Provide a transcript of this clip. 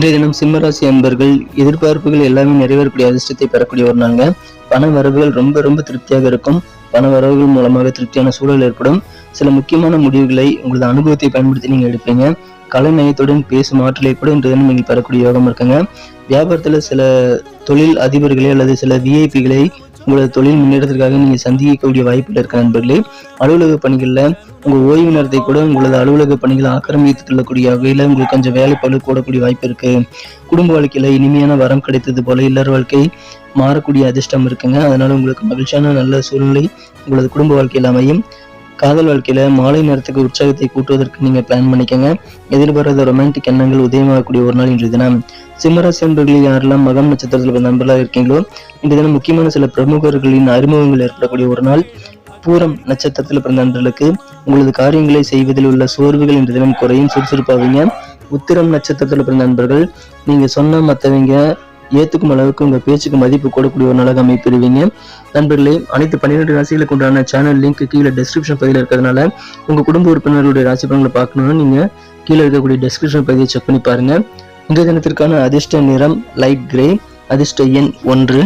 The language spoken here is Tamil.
இன்றைய தினம் சிம்மராசி அன்பர்கள் எதிர்பார்ப்புகள் எல்லாமே நிறைவேறக்கூடிய அதிர்ஷ்டத்தை பெறக்கூடிய ஒரு நாளுங்க. பண வரவுகள் ரொம்ப திருப்தியாக இருக்கும். பண வரவுகள் மூலமாக திருப்தியான சூழல் ஏற்படும். சில முக்கியமான முடிவுகளை உங்களது அனுபவத்தை பயன்படுத்தி நீங்க எடுப்பீங்க. கலை நயத்துடன் பேசும் ஆற்றலை கூட இன்றைய தினம் நீங்கள் பெறக்கூடிய யோகம் இருக்குங்க. வியாபாரத்துல சில தொழில் அதிபர்களை அல்லது சில விஐபிகளை உங்களது தொழில் முன்னேற்றத்திற்காக நீங்க சந்திக்கக்கூடிய வாய்ப்புகள் இருக்க நண்பர்களே. அலுவலக பணிகள்ல உங்க ஓய்வு நேரத்தை கூட உங்களது அலுவலக பணிகளை ஆக்கிரமித்துக் கொள்ளக்கூடிய வகையில உங்களுக்கு கொஞ்சம் வேலைப்பளு கூடக்கூடிய வாய்ப்பு இருக்கு. குடும்ப வாழ்க்கையில இனிமையான வரம் கிடைத்தது போல இல்லற வாழ்க்கை மாறக்கூடிய அதிர்ஷ்டம் இருக்குங்க. அதனால உங்களுக்கு மகிழ்ச்சியான நல்ல சூழ்நிலை உங்களது குடும்ப வாழ்க்கையில் அமையும். காதல் வாழ்க்கையில மாலை நேரத்துக்கு உற்சாகத்தை கூட்டுவதற்கு நீங்க பிளான் பண்ணிக்கங்க. எதிர்பாராத ரொமான்டிக் எண்ணங்கள் உதயமாகக்கூடிய ஒரு நாள் இன்றைய தினம். சிம்மராசி அன்பர்களில் யாரெல்லாம் மகம் நட்சத்திரத்தில் நண்பர்களாக இருக்கீங்களோ இன்றைய தினம் முக்கியமான சில பிரமுகர்களின் அறிமுகங்கள் ஏற்படக்கூடிய ஒரு நாள். பூரம் நட்சத்திரத்தில் பிறந்த நண்பர்களுக்கு உங்களது காரியங்களை செய்வதில் உள்ள சோர்வுகள் இன்றைய தினம் குறையும், சுறுசுறுப்பாவீங்க. உத்திரம் நட்சத்திரத்தில் பிறந்த நண்பர்கள் நீங்க சொன்ன மற்றவங்க ஏத்துக்கும் அளவுக்கு உங்க பேச்சுக்கு மதிப்பு கூடக்கூடிய ஒரு நாளாக அமைப்பெறுவீங்க. நண்பர்களே, அனைத்து 12 ராசிகளுக்கு உண்டான சேனல் லிங்க் கீழே டிஸ்கிரிப்ஷன் பகுதியில் இருக்கிறதுனால உங்க குடும்ப உறுப்பினர்களுடைய ராசி பலன்களை பார்க்கணும்னா நீங்க கீழே இருக்கக்கூடிய டிஸ்கிரிப்ஷன் பகுதியை செக் பண்ணி பாருங்க. இன்றைய தினத்திற்கான அதிர்ஷ்ட நிறம் லைட் கிரே, அதிர்ஷ்ட எண் 1.